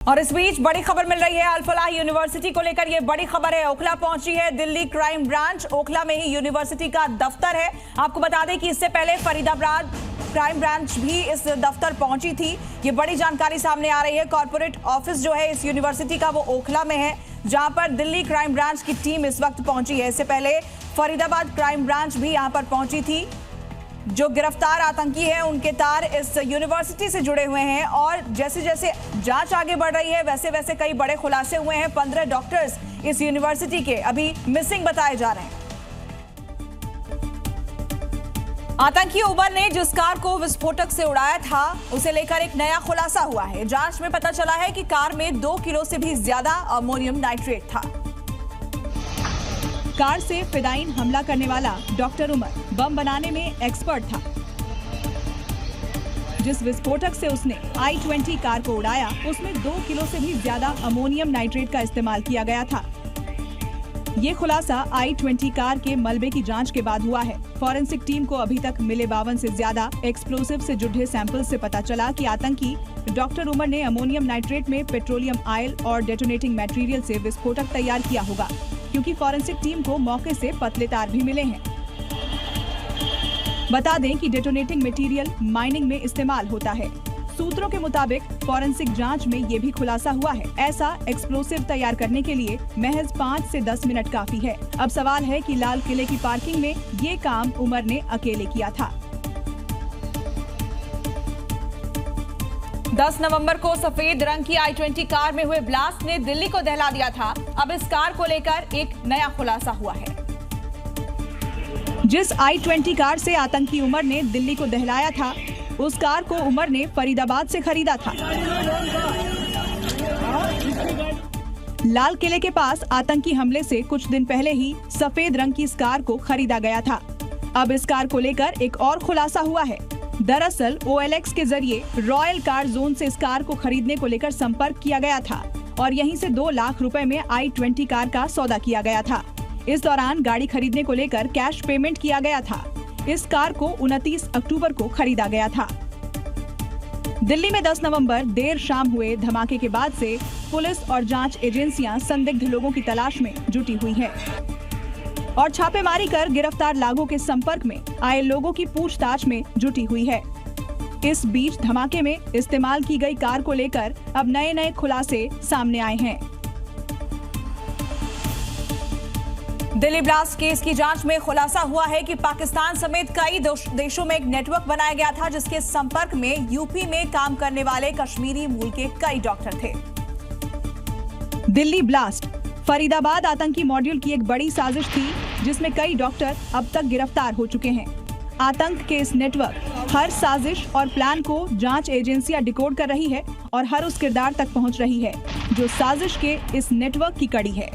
और इस बीच बड़ी खबर मिल रही है अल फलाह यूनिवर्सिटी को लेकर। ये बड़ी खबर है, ओखला पहुंची है दिल्ली क्राइम ब्रांच। ओखला में ही यूनिवर्सिटी का दफ्तर है। आपको बता दें कि इससे पहले फरीदाबाद क्राइम ब्रांच भी इस दफ्तर पहुंची थी। ये बड़ी जानकारी सामने आ रही है। कॉर्पोरेट ऑफिस जो है इस यूनिवर्सिटी का वो ओखला में है, जहां पर दिल्ली क्राइम ब्रांच की टीम इस वक्त पहुंची है। इससे पहले फरीदाबाद क्राइम ब्रांच भी यहां पर पहुंची थी। जो गिरफ्तार आतंकी हैं उनके तार इस यूनिवर्सिटी से जुड़े हुए हैं और जैसे जैसे जांच आगे बढ़ रही है वैसे वैसे कई बड़े खुलासे हुए हैं। 15 डॉक्टर्स इस यूनिवर्सिटी के अभी मिसिंग बताए जा रहे हैं। आतंकी उमर ने जिस कार को विस्फोटक से उड़ाया था उसे लेकर एक नया खुलासा हुआ है। जांच में पता चला है कि कार में 2 किलो से भी ज्यादा अमोनियम नाइट्रेट था। कार से फिदाइन हमला करने वाला डॉक्टर उमर बम बनाने में एक्सपर्ट था। जिस विस्फोटक से उसने I-20 कार को उड़ाया उसमें 2 किलो से भी ज्यादा अमोनियम नाइट्रेट का इस्तेमाल किया गया था। ये खुलासा I-20 कार के मलबे की जांच के बाद हुआ है। फॉरेंसिक टीम को अभी तक मिले 52 से ज्यादा एक्सप्लोसिव से जुड़े सैंपल से पता चला कि आतंकी डॉक्टर उमर ने अमोनियम नाइट्रेट में पेट्रोलियम ऑयल और डेटोनेटिंग मटेरियल से विस्फोटक तैयार किया होगा, क्योंकि फॉरेंसिक टीम को मौके से पतले तार भी मिले हैं। बता दें कि डेटोनेटिंग मटेरियल माइनिंग में इस्तेमाल होता है। सूत्रों के मुताबिक फॉरेंसिक जांच में ये भी खुलासा हुआ है। ऐसा एक्सप्लोसिव तैयार करने के लिए महज 5 से 10 मिनट काफी है। अब सवाल है कि लाल किले की पार्किंग में ये काम उमर ने अकेले किया था। 10 नवंबर को सफेद रंग की I-20 कार में हुए ब्लास्ट ने दिल्ली को दहला दिया था। अब इस कार को लेकर एक नया खुलासा हुआ है। जिस I-20 कार से आतंकी उमर ने दिल्ली को दहलाया था उस कार को उमर ने फरीदाबाद से खरीदा था। लाल किले के पास आतंकी हमले से कुछ दिन पहले ही सफेद रंग की इस कार को खरीदा गया था। अब इस कार को लेकर एक और खुलासा हुआ है। दरअसल OLX के जरिए रॉयल कार जोन से इस कार को खरीदने को लेकर संपर्क किया गया था और यहीं से 2 लाख रुपए में I-20 कार का सौदा किया गया था। इस दौरान गाड़ी खरीदने को लेकर कैश पेमेंट किया गया था। इस कार को 29 अक्टूबर को खरीदा गया था। दिल्ली में 10 नवंबर देर शाम हुए धमाके के बाद से पुलिस और जांच एजेंसियां संदिग्ध लोगों की तलाश में जुटी हुई है और छापेमारी कर गिरफ्तार लोगों के संपर्क में आए लोगों की पूछताछ में जुटी हुई है। इस बीच धमाके में इस्तेमाल की गई कार को लेकर अब नए खुलासे सामने आए हैं। दिल्ली ब्लास्ट केस की जांच में खुलासा हुआ है कि पाकिस्तान समेत कई देशों में एक नेटवर्क बनाया गया था जिसके संपर्क में यूपी में काम करने वाले कश्मीरी मूल के कई डॉक्टर थे। दिल्ली ब्लास्ट फरीदाबाद आतंकी मॉड्यूल की एक बड़ी साजिश थी जिसमें कई डॉक्टर अब तक गिरफ्तार हो चुके हैं। आतंक के इस नेटवर्क हर साजिश और प्लान को जांच एजेंसियां डिकोड कर रही है और हर उस किरदार तक पहुंच रही है जो साजिश के इस नेटवर्क की कड़ी है।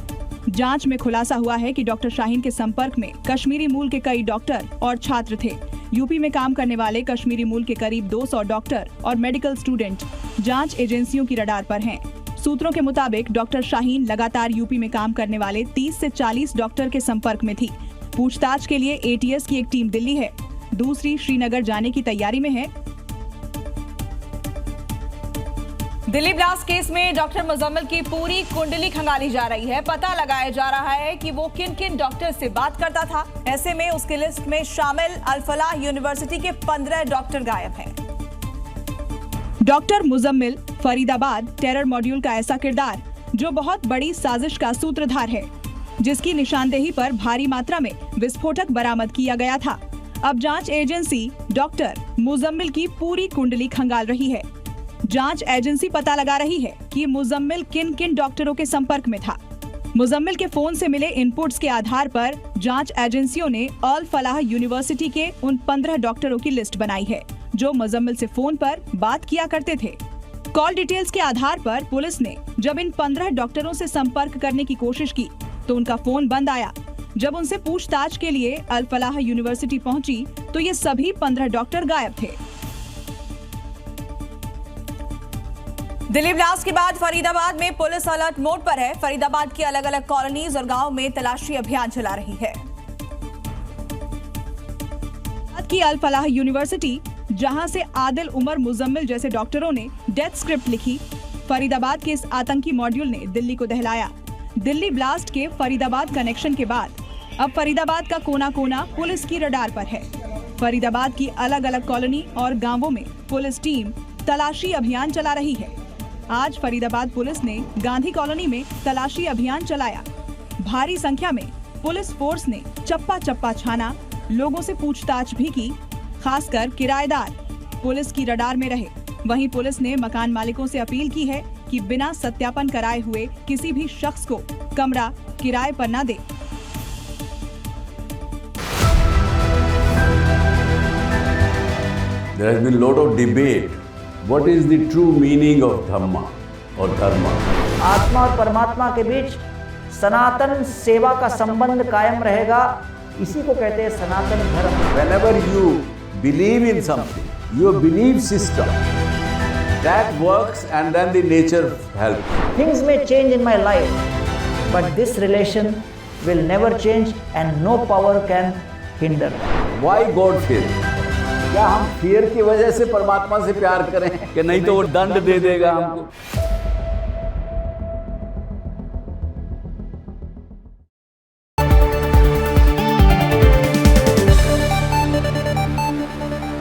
जांच में खुलासा हुआ है कि डॉक्टर शाहीन के संपर्क में कश्मीरी मूल के कई डॉक्टर और छात्र थे। यूपी में काम करने वाले कश्मीरी मूल के करीब 200 डॉक्टर और मेडिकल स्टूडेंट जांच एजेंसियों की रडार पर हैं। सूत्रों के मुताबिक डॉक्टर शाहीन लगातार यूपी में काम करने वाले 30 से 40 डॉक्टर के संपर्क में थी। पूछताछ के लिए ATS की एक टीम दिल्ली है, दूसरी श्रीनगर जाने की तैयारी में है। दिल्ली ब्लास्ट केस में डॉक्टर मुजम्मिल की पूरी कुंडली खंगाली जा रही है। पता लगाया जा रहा है कि वो किन किन डॉक्टर से बात करता था। ऐसे में उसकी लिस्ट में शामिल अल फलाह यूनिवर्सिटी के 15 डॉक्टर गायब हैं। Doctor Muzammil Faridabad terror module का ऐसा किरदार जो बहुत बड़ी साजिश का सूत्रधार है, जिसकी निशानदेही पर भारी मात्रा में विस्फोटक बरामद किया गया था। अब जांच एजेंसी डॉक्टर मुजम्मिल की पूरी कुंडली खंगाल रही है। जांच एजेंसी पता लगा रही है कि मुजम्मिल किन किन डॉक्टरों के संपर्क में था। मुजम्मिल के फोन से मिले इनपुट्स के आधार पर जांच एजेंसियों ने अल फलाह यूनिवर्सिटी के उन 15 डॉक्टरों की लिस्ट बनाई है जो मुजम्मिल से फोन पर बात किया करते थे। कॉल डिटेल्स के आधार पर पुलिस ने जब इन 15 डॉक्टरों से संपर्क करने की कोशिश की तो उनका फोन बंद आया। जब उनसे पूछताछ के लिए अल फलाह यूनिवर्सिटी पहुंची तो ये सभी 15 डॉक्टर गायब थे। दिल्ली ब्लास्ट के बाद फरीदाबाद में पुलिस अलर्ट मोड पर है। फरीदाबाद की अलग अलग कॉलोनीज और गांव में तलाशी अभियान चला रही है। की अल फलाह यूनिवर्सिटी जहां से आदिल उमर मुजम्मिल जैसे डॉक्टरों ने डेथ स्क्रिप्ट लिखी, फरीदाबाद के इस आतंकी मॉड्यूल ने दिल्ली को दहलाया। दिल्ली ब्लास्ट के फरीदाबाद कनेक्शन के बाद अब फरीदाबाद का कोना कोना पुलिस की रडार पर है। फरीदाबाद की अलग अलग कॉलोनी और गांवों में पुलिस टीम तलाशी अभियान चला रही है। आज फरीदाबाद पुलिस ने गांधी कॉलोनी में तलाशी अभियान चलाया। भारी संख्या में पुलिस फोर्स ने चप्पा चप्पा छाना, लोगों से पूछताछ भी की, खासकर किराएदार पुलिस की रडार में रहे। वहीं पुलिस ने मकान मालिकों से अपील की है कि बिना सत्यापन कराए हुए किसी भी शख्स को कमरा किराए पर न दे। There has been a lot of debate. What is the true meaning of Dhamma or Dharma? आत्मा और परमात्मा के बीच सनातन सेवा का संबंध कायम रहेगा, इसी को कहते हैं सनातन धर्म। Whenever you believe in something, your belief system that works, and then the nature helps. Things may change in my life, but this relation will never change and no power can hinder. Why God fear? क्या हम fear की वजह से परमात्मा से प्यार करें कि नहीं तो वो दंड दे देगा हमको?